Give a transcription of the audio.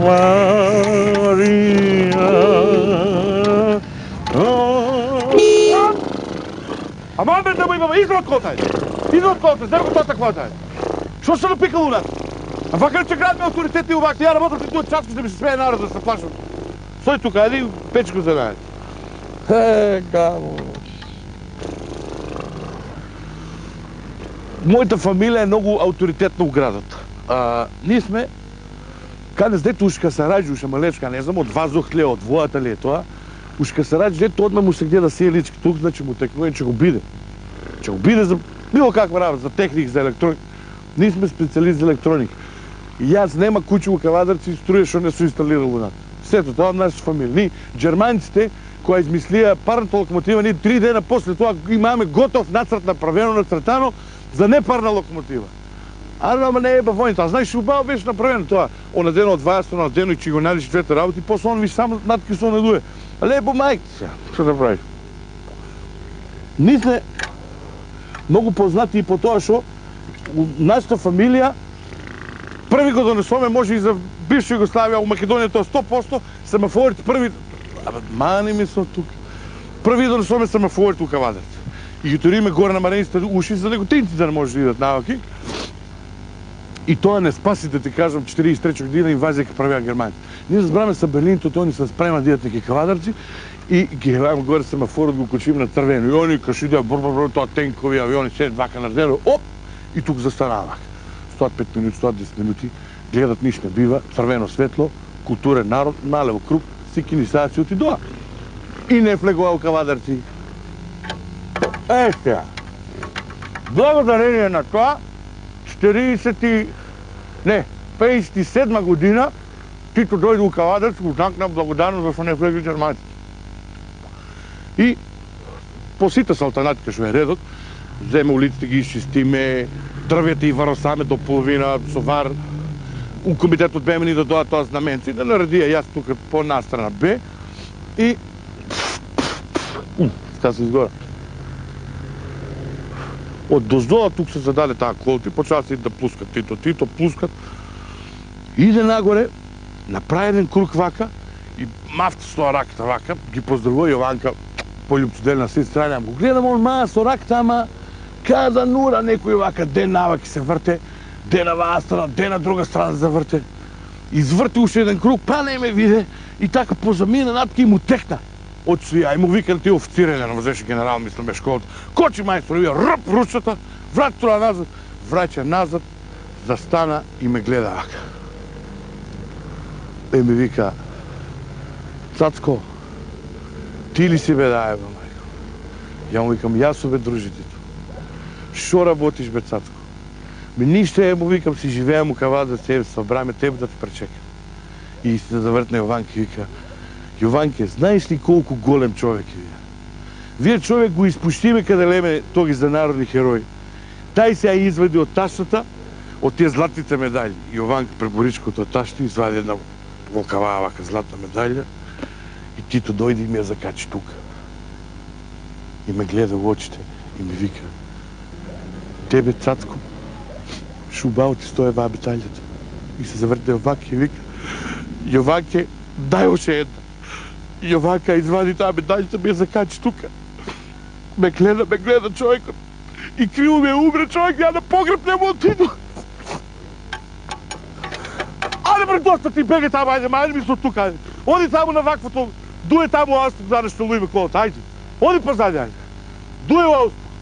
Марија. Ама бе да му имаме излот кота. Излот кота, знам го тоа квота. Што се напикал у нас? А вака че градме авторитети овакви, ја работам ти туа чацко да ми се смее народ да се плашам. Стој тука, еди печко за најд. Камо. Мојата фамилија е многу авторитетна у градот. Ние сме, каде дете ушка се раѓа, уша малечка, не знам, од вазух ли, од војата ли е тоа, ушка се раѓа, дето одма му се гледа сиелички тук, значи му текнуе, че го биде. Че го биде за било каква работа, за техник, за електроник. Ние сме специалист за електроник. И јас нема куќи у Кавадарци, струја што не су инсталирал у нас. Сето тоа од нашата фамилија. Ние, џерманците, која измислија парната локомотива, ние 3 дена после тоа имаме готов нацрт направено, нацртано за непарна локомотива. Ама не е бавоњето, а знаеш, убаво беше направено тоа. Она ден од 20 на ден и че го најдеш двете работи, после он виж само натки со недуе. Лепо мајка сега, што да прави? Ние сме многу познати и по тоа што нашата фамилија први го донесоме, може и за бивша Југославија, у Македонија тоа 100%, семафорите први... Абе, мани ми со тука. Први донесоме семафорите у Кавадарци. И ги туриме горе на марените уши, за него тинци да не може да идат наваки. И тоа не спаси, да ти кажам, 43 година инвазија ке правија германци. Ние разбраме са Берлинто, они се спрема да идат неки Кавадарци и ги гледам горе семафорот, го кочим на црвено. И они каш идеа бр, тоа тенкови авиони, седат вака на дено, оп! И тук застанавак. 105 минути, 110 минути, гледат ниш не бива, црвено светло, културен народ, налево круг, сики саци отидоа. И не влегува у Кавадарци. Сега. Благодарение на тоа, 57 година, Тито дојде у Кавадарци, го знакна благодарност зашто не влегли џерманците. И по сите салтанати што е редот, земе улиците ги изчистиме, дрвјата и варосаме до половина со вар. У комитетот беме ни да дојат тоа знаменци, да наредија јас тука по настрана Б и така се изгора. Од доздола тук се зададе таа колти, почаа се да плускат, Тито плускат. Иде нагоре, направи еден круг вака и мафта со раката вака, ги поздравува Јованка, полюбцоделна сестра, го гледам он ма со раката, ама када нура некој вака ден наваки се врте, ден на ваа страна, ден на друга страна да заврте. Изврти уште еден круг, па не ме виде и така позамина натка и му текна. Од свија, и му вика на тие официри, не возеше генерал, мислам бе школата. Кочи мајстор, вија рп ручата, врати тоа назад, враќа назад, застана и ме гледа вака. И ми вика, Цацко, ти ли си бе да еба, мајко? Ја му викам, јас су бе дружитето. Шо работиш бе, Цацко? Ме ништо му викам, си живеем у Кавадарци, да тебе събраме, тебе да те пречекам. И се завртне Јованке и вика, Јованке, знаеш ли колку голем човек е? Вие човек го испуштиме каде леме тоги за народни херои. Тај се ја извади од ташната, од тие златните медали. Јованка преборичкото од ташта извади една волкаваа вака златна медалја и Тито дојде и ми ја закачи тука. И ме гледа во очите и ми вика, тебе, Цацко, шубаво ти стои ваа медалјата. И се заврте Јованке и вика, Јованке, дај още една. Јованка извади таа медалјата, ми ја закачи тука. Ме гледа човекот. И криво ми умре човек, ја на погреб не му отиду. Ајде бре, доста ти беге таму, ајде ми со тука, ајде. Оди таму на ваквото, дуе таму Ауспук, знаеш што луиме колата, ајде. Оди позади, ајде. Дуе Ауспук.